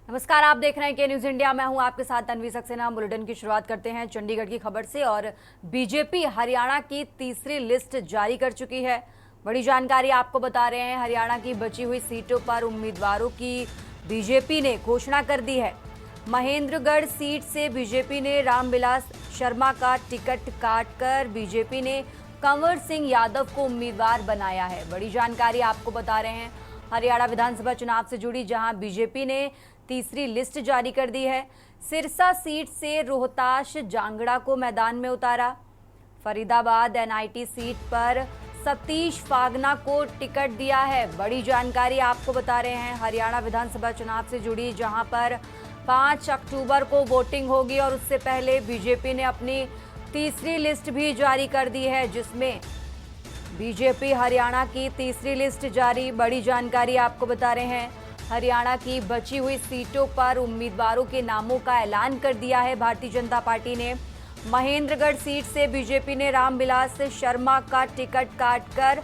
नमस्कार, आप देख रहे हैं के न्यूज इंडिया। मैं हूं आपके साथ तन्वी सक्सेना। बुलेटिन की शुरुआत करते हैं चंडीगढ़ की खबर से। और बीजेपी हरियाणा की तीसरी लिस्ट जारी कर चुकी है। बड़ी जानकारी आपको बता रहे हैं। हरियाणा की बची हुई सीटों पर उम्मीदवारों की बीजेपी ने घोषणा कर दी है। महेंद्रगढ़ सीट से बीजेपी ने रामविलास शर्मा का टिकट काटकर बीजेपी ने कंवर सिंह यादव को उम्मीदवार बनाया है। बड़ी जानकारी आपको बता रहे हैं हरियाणा विधानसभा चुनाव से जुड़ी, जहां बीजेपी ने तीसरी लिस्ट जारी कर दी है। सिरसा सीट से रोहताश जांगड़ा को मैदान में उतारा। फरीदाबाद एनआईटी सीट पर सतीश फागना को टिकट दिया है। बड़ी जानकारी आपको बता रहे हैं हरियाणा विधानसभा चुनाव से जुड़ी, जहां पर 5 अक्टूबर को वोटिंग होगी और उससे पहले बीजेपी ने अपनी तीसरी लिस्ट भी जारी कर दी है, जिसमें बीजेपी हरियाणा की तीसरी लिस्ट जारी। बड़ी जानकारी आपको बता रहे हैं हरियाणा की बची हुई सीटों पर उम्मीदवारों के नामों का ऐलान कर दिया है भारतीय जनता पार्टी ने। महेंद्रगढ़ सीट से बीजेपी ने रामविलास शर्मा का टिकट काटकर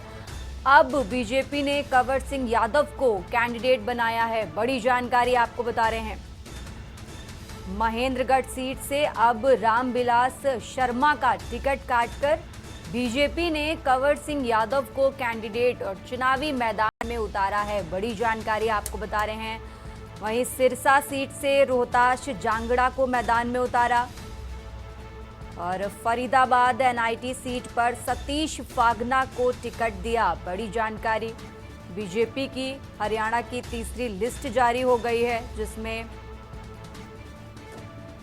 अब बीजेपी ने कंवर सिंह यादव को कैंडिडेट बनाया है। बड़ी जानकारी आपको बता रहे हैं महेंद्रगढ़ सीट से अब रामविलास शर्मा का टिकट काटकर बीजेपी ने कंवर सिंह यादव को कैंडिडेट और चुनावी मैदान में उतारा है। बड़ी जानकारी आपको बता रहे हैं। वहीं सिरसा सीट से रोहताश जांगड़ा को मैदान में उतारा और फरीदाबाद एनआईटी सीट पर सतीश फागना को टिकट दिया। बड़ी जानकारी, बीजेपी की हरियाणा की तीसरी लिस्ट जारी हो गई है, जिसमें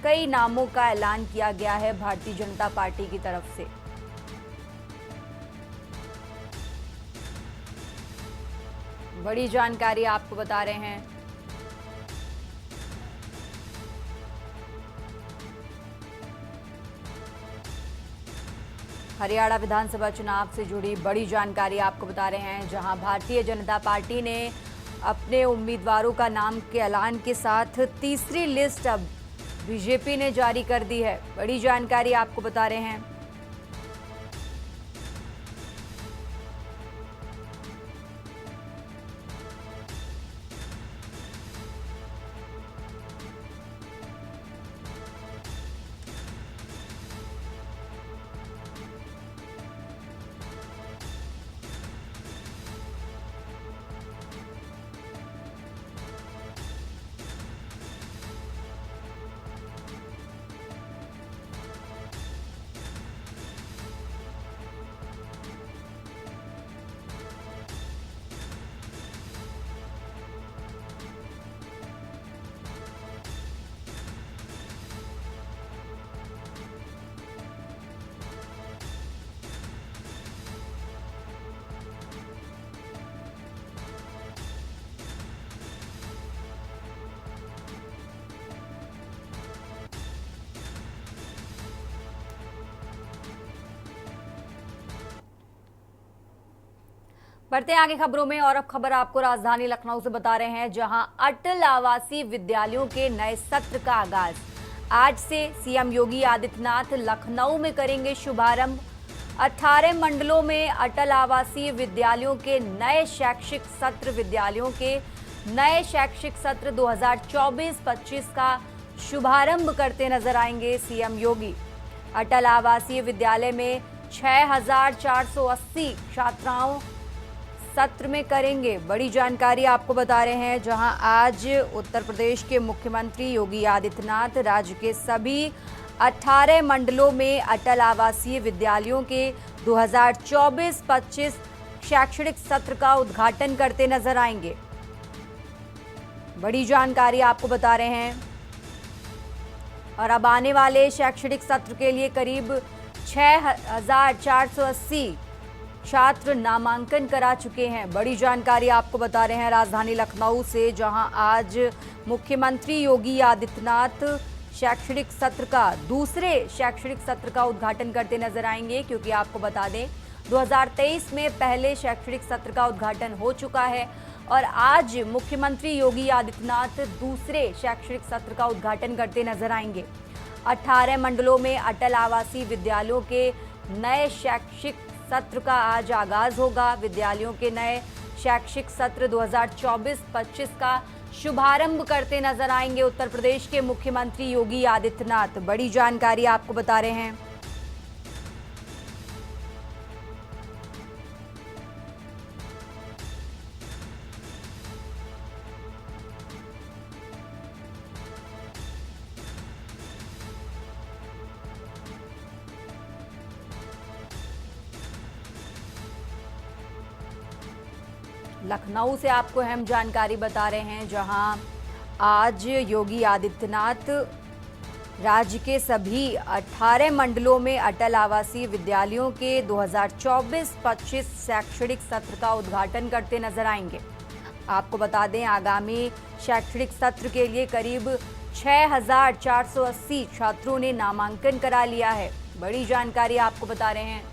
कई नामों का ऐलान किया गया है भारतीय जनता पार्टी की तरफ से। बड़ी जानकारी आपको बता रहे हैं हरियाणा विधानसभा चुनाव से जुड़ी बड़ी जानकारी आपको बता रहे हैं, जहां भारतीय जनता पार्टी ने अपने उम्मीदवारों का नाम के ऐलान के साथ तीसरी लिस्ट अब बीजेपी ने जारी कर दी है। बड़ी जानकारी आपको बता रहे हैं। बढ़ते हैं आगे खबरों में। और अब खबर आपको राजधानी लखनऊ से बता रहे हैं, जहां अटल आवासीय विद्यालयों के नए सत्र का आगाज आज से सीएम योगी आदित्यनाथ लखनऊ में करेंगे शुभारंभ। 18 मंडलों में अटल आवासीय विद्यालयों के नए शैक्षिक सत्र विद्यालयों के नए शैक्षिक सत्र 2024-25 का शुभारंभ करते नजर आएंगे सीएम योगी। अटल आवासीय विद्यालय में 6480 छात्राओं सत्र में करेंगे। बड़ी जानकारी आपको बता रहे हैं, जहां आज उत्तर प्रदेश के मुख्यमंत्री योगी आदित्यनाथ राज्य के सभी 18 मंडलों में अटल आवासीय विद्यालयों के 2024-25 शैक्षणिक सत्र का उद्घाटन करते नजर आएंगे। बड़ी जानकारी आपको बता रहे हैं। और अब आने वाले शैक्षणिक सत्र के लिए करीब 6480 छात्र नामांकन करा चुके हैं। बड़ी जानकारी आपको बता रहे हैं राजधानी लखनऊ से, जहां आज मुख्यमंत्री योगी आदित्यनाथ शैक्षणिक सत्र का दूसरे शैक्षणिक सत्र का उद्घाटन करते नजर आएंगे, क्योंकि आपको बता दें 2023 में पहले शैक्षणिक सत्र का उद्घाटन हो चुका है और आज मुख्यमंत्री योगी आदित्यनाथ दूसरे शैक्षणिक सत्र का उद्घाटन करते नजर आएंगे। 18 मंडलों में अटल आवासीय विद्यालयों के नए शैक्षिक सत्र का आज आगाज होगा। विद्यालयों के नए शैक्षिक सत्र 2024-25 का शुभारंभ करते नजर आएंगे उत्तर प्रदेश के मुख्यमंत्री योगी आदित्यनाथ। बड़ी जानकारी आपको बता रहे हैं। लखनऊ से आपको अहम जानकारी बता रहे हैं, जहां आज योगी आदित्यनाथ राज्य के सभी 18 मंडलों में अटल आवासीय विद्यालयों के 2024-25 शैक्षणिक सत्र का उद्घाटन करते नजर आएंगे। आपको बता दें, आगामी शैक्षणिक सत्र के लिए करीब 6,480 छात्रों ने नामांकन करा लिया है। बड़ी जानकारी आपको बता रहे हैं।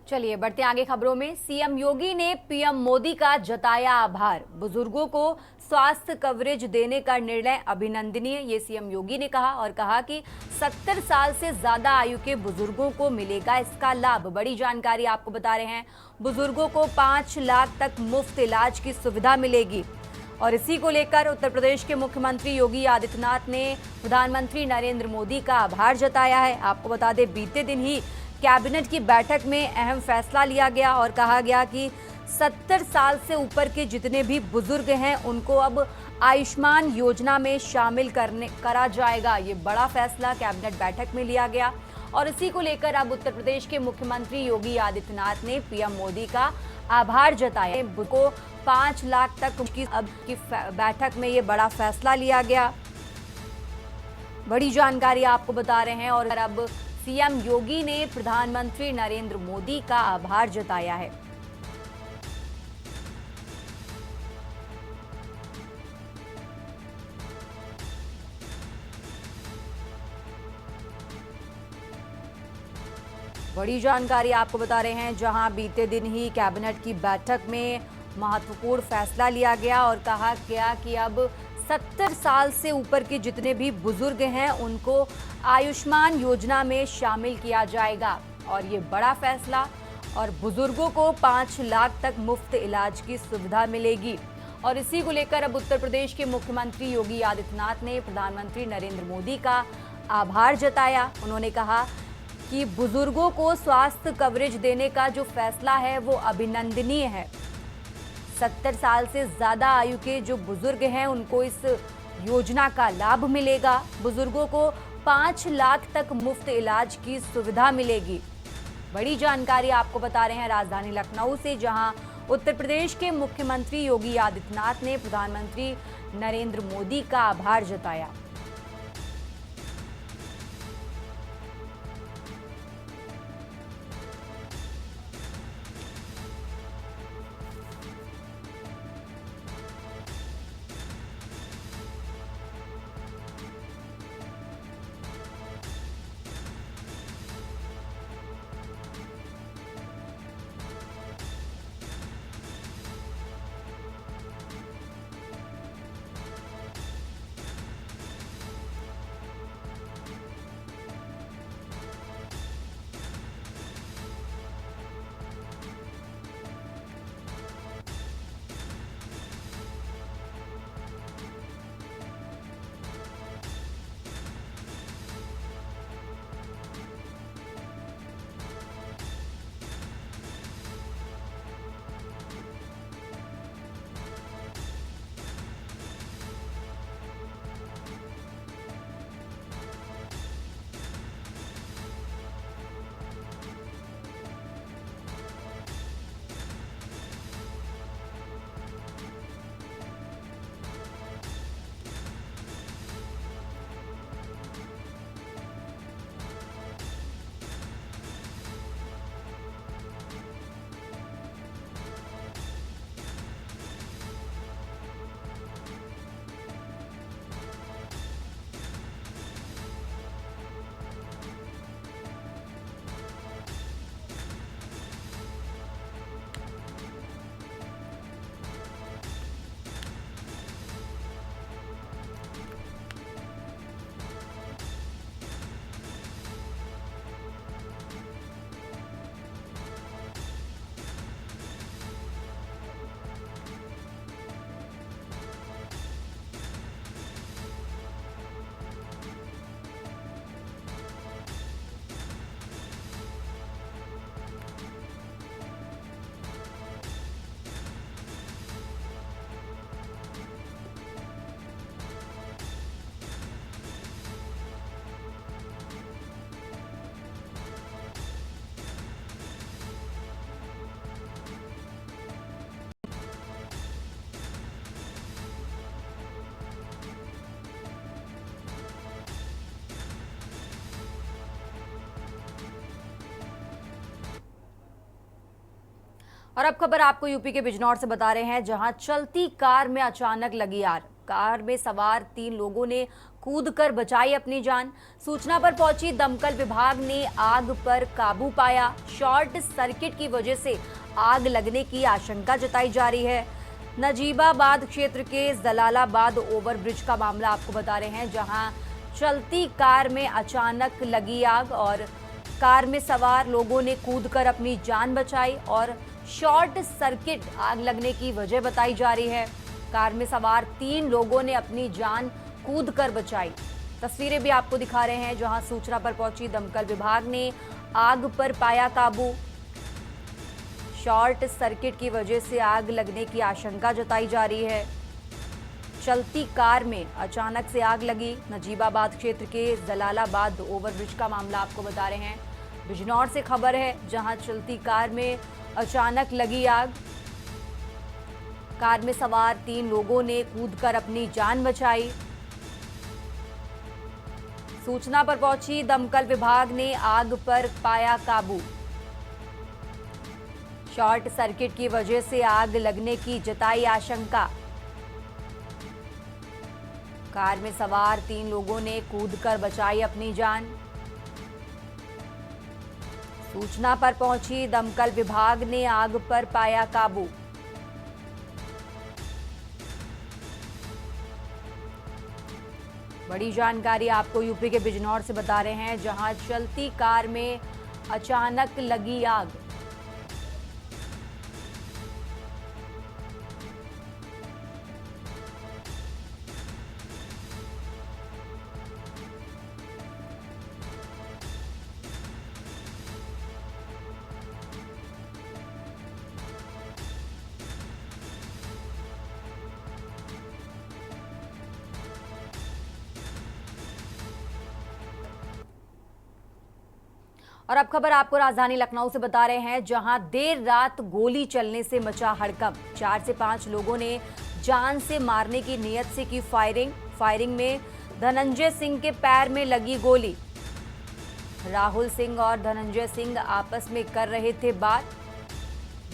चलिए बढ़ते आगे खबरों में। सीएम योगी ने पीएम मोदी का जताया आभार। बुजुर्गों को स्वास्थ्य कवरेज देने का निर्णय अभिनंदनीय, ये सीएम योगी ने कहा और कहा कि 70 साल से ज्यादा आयु के बुजुर्गों को मिलेगा इसका लाभ। बड़ी जानकारी आपको बता रहे हैं। बुजुर्गों को 5 लाख तक मुफ्त इलाज की सुविधा मिलेगी और इसी को लेकर उत्तर प्रदेश के मुख्यमंत्री योगी आदित्यनाथ ने प्रधानमंत्री नरेंद्र मोदी का आभार जताया है। आपको बता दें, बीते दिन ही कैबिनेट की बैठक में अहम फैसला लिया गया और कहा गया कि 70 साल से ऊपर के जितने भी बुजुर्ग हैं उनको अब आयुष्मान योजना में शामिल करा जाएगा। ये बड़ा फैसला कैबिनेट बैठक में लिया गया और इसी को लेकर अब उत्तर प्रदेश के मुख्यमंत्री योगी आदित्यनाथ ने पीएम मोदी का आभार जताया। को 5 लाख तक की बैठक में ये बड़ा फैसला लिया गया। बड़ी जानकारी आपको बता रहे हैं और अब सीएम योगी ने प्रधानमंत्री नरेंद्र मोदी का आभार जताया है। बड़ी जानकारी आपको बता रहे हैं, जहां बीते दिन ही कैबिनेट की बैठक में महत्वपूर्ण फैसला लिया गया और कहा गया कि अब 70 साल से ऊपर के जितने भी बुजुर्ग हैं उनको आयुष्मान योजना में शामिल किया जाएगा और ये बड़ा फैसला। और बुजुर्गों को 5 लाख तक मुफ्त इलाज की सुविधा मिलेगी और इसी को लेकर अब उत्तर प्रदेश के मुख्यमंत्री योगी आदित्यनाथ ने प्रधानमंत्री नरेंद्र मोदी का आभार जताया। उन्होंने कहा कि बुजुर्गों को स्वास्थ्य कवरेज देने का जो फैसला है वो अभिनंदनीय है। 70 साल से ज्यादा आयु के जो बुजुर्ग हैं उनको इस योजना का लाभ मिलेगा। बुजुर्गों को 5 लाख तक मुफ्त इलाज की सुविधा मिलेगी। बड़ी जानकारी आपको बता रहे हैं राजधानी लखनऊ से, जहां उत्तर प्रदेश के मुख्यमंत्री योगी आदित्यनाथ ने प्रधानमंत्री नरेंद्र मोदी का आभार जताया। और अब खबर आपको यूपी के बिजनौर से बता रहे हैं, जहां चलती कार में अचानक लगी आग। कार में सवार 3 लोगों ने कूदकर बचाई अपनी जान। सूचना पर पहुंची दमकल विभाग ने आग पर काबू पाया। शॉर्ट सर्किट की वजह से आग लगने की आशंका जताई जा रही है। नजीबाबाद क्षेत्र के जलालाबाद ओवरब्रिज का मामला आपको बता रहे हैं, जहां चलती कार में अचानक लगी आग और कार में सवार लोगों ने कूदकर अपनी जान बचाई और शॉर्ट सर्किट आग लगने की वजह बताई जा रही है। कार में सवार 3 लोगों ने अपनी जान कूदकर बचाई। तस्वीरें भी आपको दिखा रहे हैं, जहां सूचना पर पहुंची दमकल विभाग ने आग पर पाया काबू। शॉर्ट सर्किट की वजह से आग लगने की आशंका जताई जा रही है। चलती कार में अचानक से आग लगी। नजीबाबाद क्षेत्र के जलालाबाद ओवरब्रिज का मामला आपको बता रहे हैं। बिजनौर से खबर है, जहां चलती कार में अचानक लगी आग। कार में सवार 3 लोगों ने कूदकर अपनी जान बचाई। सूचना पर पहुंची दमकल विभाग ने आग पर पाया काबू। शॉर्ट सर्किट की वजह से आग लगने की जताई आशंका। कार में सवार 3 लोगों ने कूदकर बचाई अपनी जान। सूचना पर पहुंची दमकल विभाग ने आग पर पाया काबू। बड़ी जानकारी आपको यूपी के बिजनौर से बता रहे हैं, जहां चलती कार में अचानक लगी आग। और अब खबर आपको राजधानी लखनऊ से बता रहे हैं, जहां देर रात गोली चलने से मचा हड़कंप। 4 से 5 लोगों ने जान से मारने की नीयत से की फायरिंग में धनंजय सिंह के पैर में लगी गोली। राहुल सिंह और धनंजय सिंह आपस में कर रहे थे बात।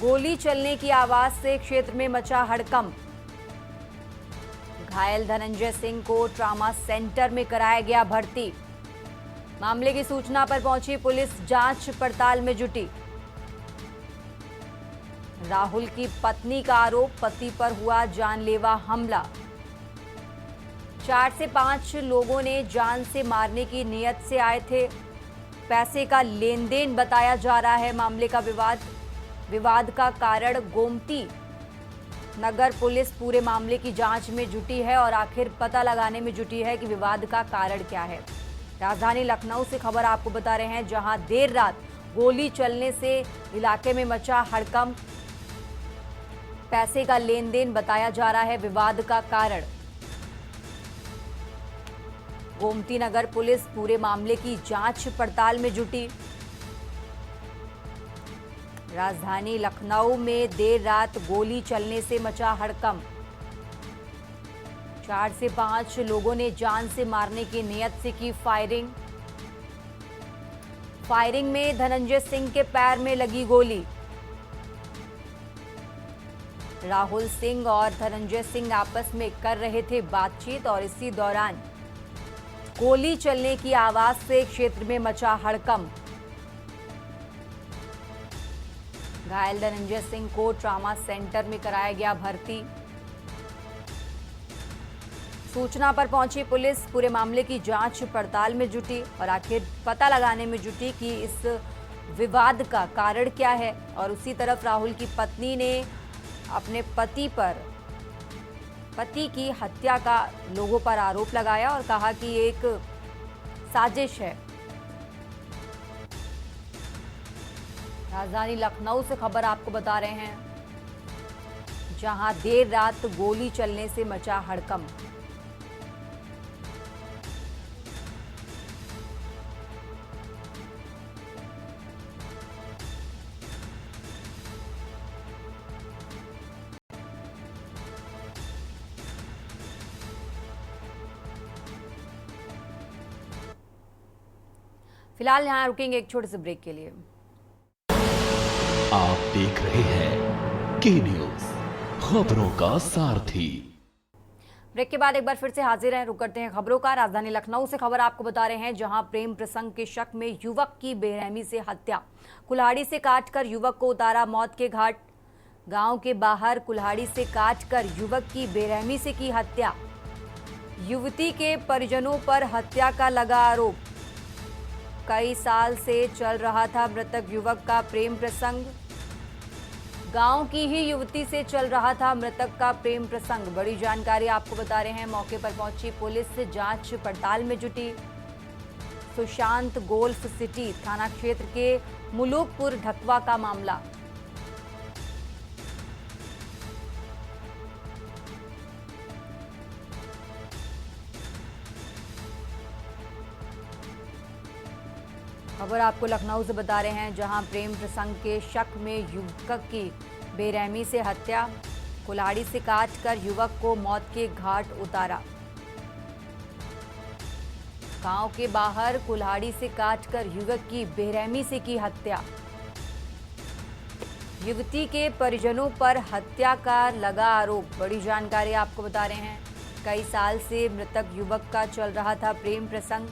गोली चलने की आवाज से क्षेत्र में मचा हड़कंप। घायल धनंजय सिंह को ट्रॉमा सेंटर में कराया गया भर्ती। मामले की सूचना पर पहुंची पुलिस जांच पड़ताल में जुटी। राहुल की पत्नी का आरोप, पति पर हुआ जानलेवा हमला। 4 से 5 लोगों ने जान से मारने की नीयत से आए थे। पैसे का लेन देन बताया जा रहा है। मामले का विवाद का कारण गोमती नगर पुलिस पूरे मामले की जांच में जुटी है और आखिर पता लगाने में जुटी है कि विवाद का कारण क्या है। राजधानी लखनऊ से खबर आपको बता रहे हैं, जहां देर रात गोली चलने से इलाके में मचा हड़कंप। पैसे का लेन देन बताया जा रहा है विवाद का कारण। गोमती नगर पुलिस पूरे मामले की जांच पड़ताल में जुटी। राजधानी लखनऊ में देर रात गोली चलने से मचा हड़कंप। 4 से 5 लोगों ने जान से मारने की नीयत से की फायरिंग में धनंजय सिंह के पैर में लगी गोली। राहुल सिंह और धनंजय सिंह आपस में कर रहे थे बातचीत और इसी दौरान गोली चलने की आवाज से क्षेत्र में मचा हड़कंप। घायल धनंजय सिंह को ट्रॉमा सेंटर में कराया गया भर्ती। सूचना पर पहुंची पुलिस पूरे मामले की जांच पड़ताल में जुटी और आखिर पता लगाने में जुटी कि इस विवाद का कारण क्या है। और उसी तरफ राहुल की पत्नी ने अपने पति की हत्या का लोगों पर आरोप लगाया और कहा कि ये एक साजिश है। राजधानी लखनऊ से खबर आपको बता रहे हैं, जहां देर रात गोली चलने से मचा हड़कंप। फिलहाल यहाँ रुकेंगे एक छोटे से ब्रेक के लिए। आप देख रहे हैं की न्यूज, खबरों का सारथी। ब्रेक के बाद एक बार फिर से हाजिर हैं। रुक करते हैं खबरों का। राजधानी लखनऊ से खबर आपको बता रहे हैं, जहां प्रेम प्रसंग के शक में युवक की बेरहमी से हत्या। कुल्हाड़ी से काटकर युवक को उतारा मौत के घाट। गांव के बाहर कुल्हाड़ी से काटकर युवक की बेरहमी से की हत्या। युवती के परिजनों पर हत्या का लगा आरोप। कई साल से चल रहा था मृतक युवक का प्रेम प्रसंग। गांव की ही युवती से चल रहा था मृतक का प्रेम प्रसंग। बड़ी जानकारी आपको बता रहे हैं। मौके पर पहुंची पुलिस जांच पड़ताल में जुटी। सुशांत गोल्फ सिटी थाना क्षेत्र के मुलुकपुर ढकवा का मामला। खबर आपको लखनऊ से बता रहे हैं, जहां प्रेम प्रसंग के शक में युवक की बेरहमी से हत्या। कुल्हाड़ी से काटकर युवक को मौत के घाट उतारा। गांव के बाहर कुल्हाड़ी से काटकर युवक की बेरहमी से की हत्या। युवती के परिजनों पर हत्या का लगा आरोप। बड़ी जानकारी आपको बता रहे हैं। कई साल से मृतक युवक का चल रहा था प्रेम प्रसंग।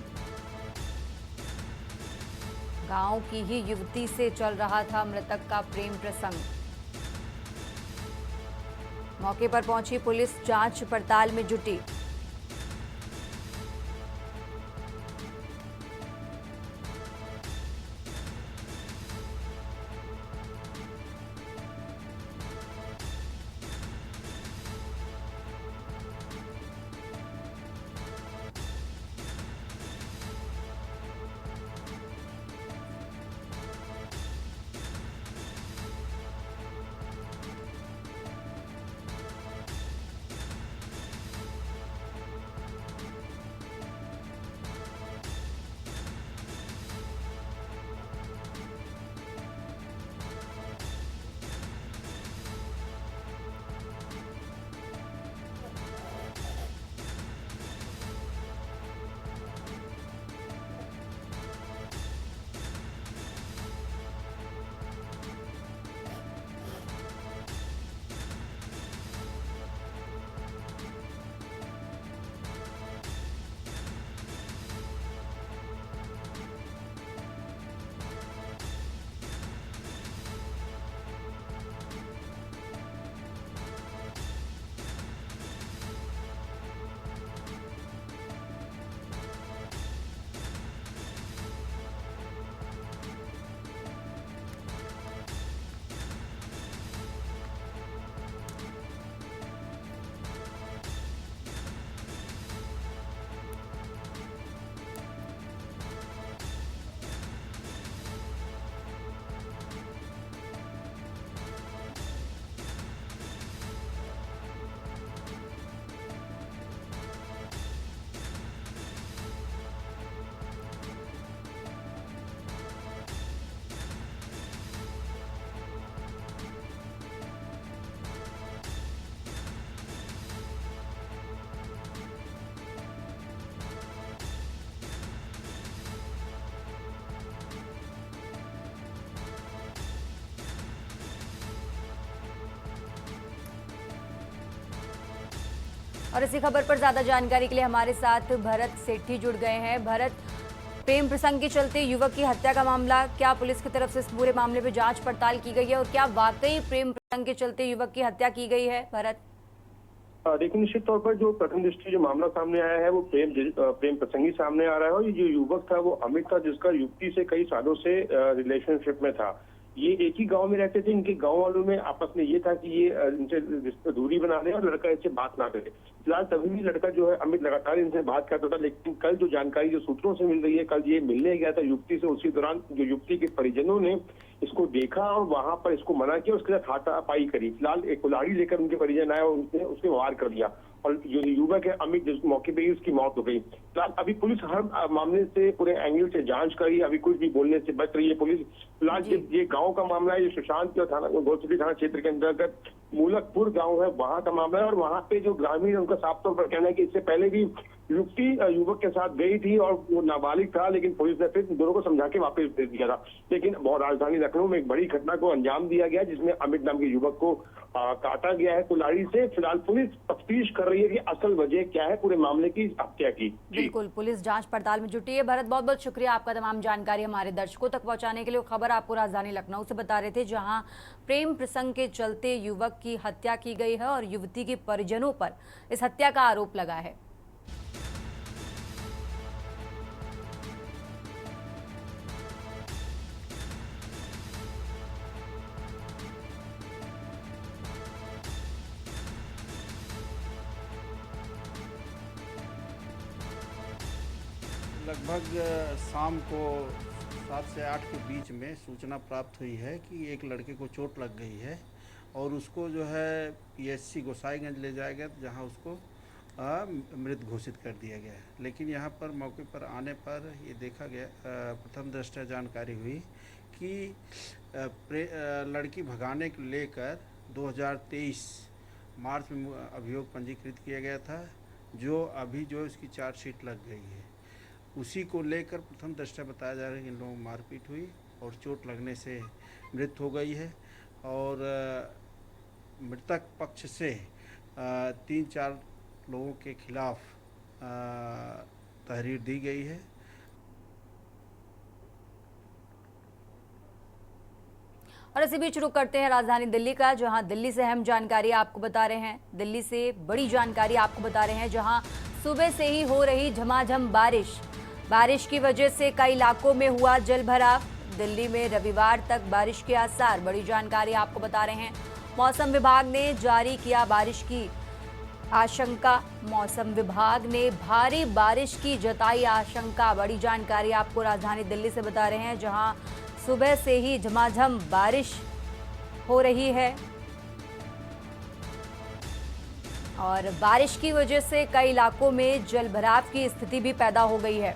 गांव की ही युवती से चल रहा था मृतक का प्रेम प्रसंग। मौके पर पहुंची पुलिस जांच पड़ताल में जुटी। और इसी खबर पर ज्यादा जानकारी के लिए हमारे साथ भरत सेठी जुड़ गए हैं। भरत, प्रेम प्रसंग के चलते युवक की हत्या का मामला, क्या पुलिस की तरफ से इस पूरे मामले में जांच पड़ताल की गई है और क्या वाकई प्रेम प्रसंग के चलते युवक की हत्या की गई है? भरत, देखिए, निश्चित तौर पर जो प्रथम दृष्टि जो मामला सामने आया है वो प्रेम प्रसंगी सामने आ रहा है। और ये जो युवक था वो अमित था, जिसका युवती से कई सालों से रिलेशनशिप में था। ये एक ही गांव में रहते थे। इनके गांव वालों में आपस में ये था कि ये इनसे दूरी बना ले और लड़का इससे बात ना करे। फिलहाल तभी भी लड़का जो है अमित लगातार इनसे बात करता था, लेकिन कल जो जानकारी जो सूत्रों से मिल रही है, कल ये मिलने गया था युवती से। उसी दौरान जो युवती के परिजनों ने इसको देखा और वहां पर इसको मना किया, उसके साथ हाथापाई करी। फिलहाल एक कुल्हाड़ी लेकर उनके परिजन आए और उसने वार कर दिया और जो युवक है अमित, जिस मौके पे ही उसकी मौत हो गई। फिलहाल अभी पुलिस हर मामले से पूरे एंगल से जांच कर रही है। अभी कुछ भी बोलने से बच रही है पुलिस। फिलहाल ये गांव का मामला है, ये सुशांत थाना गोलसिटी थाना क्षेत्र के अंतर्गत मुलकपुर गांव है, वहां का मामला है। और वहां पे जो ग्रामीण उनका साफ तौर पर कहना है कि इससे पहले भी युवती युवक के साथ गई थी और वो नाबालिग था, लेकिन पुलिस ने फिर दोनों को समझा के वापस भेज दिया था। लेकिन बहुत राजधानी लखनऊ में एक बड़ी घटना को अंजाम दिया गया, जिसमें अमित नाम के युवक को काटा गया है कुल्हाड़ी से। फिलहाल पुलिस तफ्तीश कर रही है कि असल वजह क्या है पूरे मामले की हत्या की। बिल्कुल, पुलिस जांच पड़ताल में जुटी है। भरत, बहुत बहुत शुक्रिया आपका तमाम जानकारी हमारे दर्शकों तक पहुंचाने के लिए। खबर आपको राजधानी लखनऊ से बता रहे थे, जहां प्रेम प्रसंग के चलते युवक की हत्या की गई है और युवती के परिजनों पर इस हत्या का आरोप लगा है। लगभग शाम को 7 से 8 के बीच में सूचना प्राप्त हुई है कि एक लड़के को चोट लग गई है और उसको जो है पीएचसी गोसाईगंज ले जाया गया, जहां उसको मृत घोषित कर दिया गया है। लेकिन यहां पर मौके पर आने पर ये देखा गया, प्रथम दृष्टया जानकारी हुई कि लड़की भगाने को लेकर 2023 मार्च में अभियोग पंजीकृत किया गया था, जो अभी जो इसकी चार्जशीट लग गई है। उसी को लेकर प्रथम दृष्टया बताया जा रहा है कि इन लोगों को मारपीट हुई और चोट लगने से मृत्यु हो गई है। और मृतक पक्ष से 3-4 लोगों के खिलाफ तहरीर दी गई है। और इसी बीच रुक करते हैं राजधानी दिल्ली का, जहां दिल्ली से अहम जानकारी आपको बता रहे हैं। दिल्ली से बड़ी जानकारी आपको बता रहे हैं, जहां सुबह से ही हो रही झमाझम बारिश की वजह से कई इलाकों में हुआ जल भराव। दिल्ली में रविवार तक बारिश के आसार, बड़ी जानकारी आपको बता रहे हैं। मौसम विभाग ने जारी किया बारिश की आशंका। मौसम विभाग ने भारी बारिश की जताई आशंका। बड़ी जानकारी आपको राजधानी दिल्ली से बता रहे हैं, जहां सुबह से ही झमाझम बारिश हो रही है और बारिश की वजह से कई इलाकों में जलभराव की स्थिति भी पैदा हो गई है।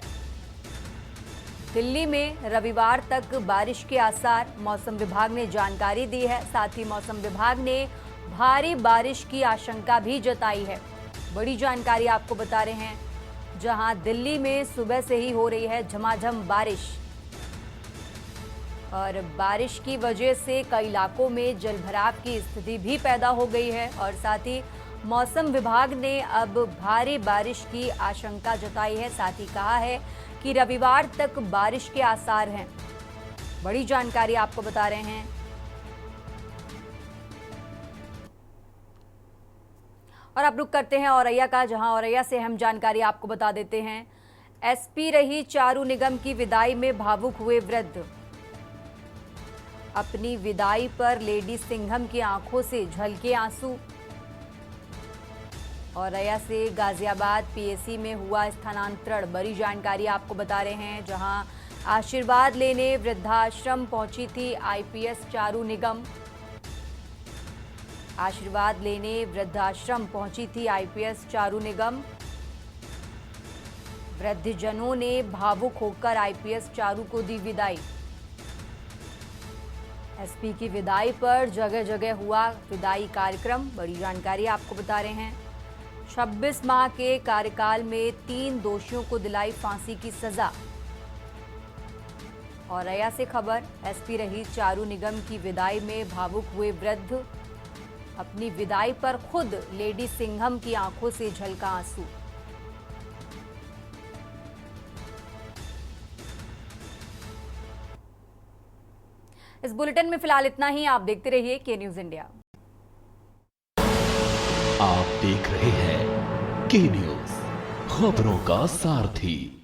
दिल्ली में रविवार तक बारिश के आसार मौसम विभाग ने जानकारी दी है। साथ ही मौसम विभाग ने भारी बारिश की आशंका भी जताई है। बड़ी जानकारी आपको बता रहे हैं, जहां दिल्ली में सुबह से ही हो रही है झमाझम बारिश और बारिश की वजह से कई इलाकों में जलभराव की स्थिति भी पैदा हो गई है। और साथ ही मौसम विभाग ने अब भारी बारिश की आशंका जताई है। साथ ही कहा है कि रविवार तक बारिश के आसार हैं। बड़ी जानकारी आपको बता रहे हैं। और अब रुक करते हैं औरैया का, जहां औरैया से अहम जानकारी आपको बता देते हैं। एसपी रही चारू निगम की विदाई में भावुक हुए वृद्ध। अपनी विदाई पर लेडी सिंघम की आंखों से झलके आंसू। औरैया से गाजियाबाद पीएसी में हुआ स्थानांतरण। बड़ी जानकारी आपको बता रहे हैं, जहां आशीर्वाद लेने वृद्धाश्रम पहुंची थी आईपीएस चारू निगम। आशीर्वाद लेने वृद्धाश्रम पहुंची थी आईपीएस चारू निगम। वृद्धजनों ने भावुक होकर आईपीएस चारू को दी विदाई। एसपी की विदाई पर जगह जगह हुआ विदाई कार्यक्रम। बड़ी जानकारी आपको बता रहे हैं। 26 माह के कार्यकाल में 3 दोषियों को दिलाई फांसी की सजा। औरैया से खबर, एसपी रही चारू निगम की विदाई में भावुक हुए वृद्ध। अपनी विदाई पर खुद लेडी सिंघम की आंखों से झलका आंसू। इस बुलेटिन में फिलहाल इतना ही। आप देखते रहिए के न्यूज इंडिया। आप देख रहे हैं के न्यूज, खबरों का सारथी।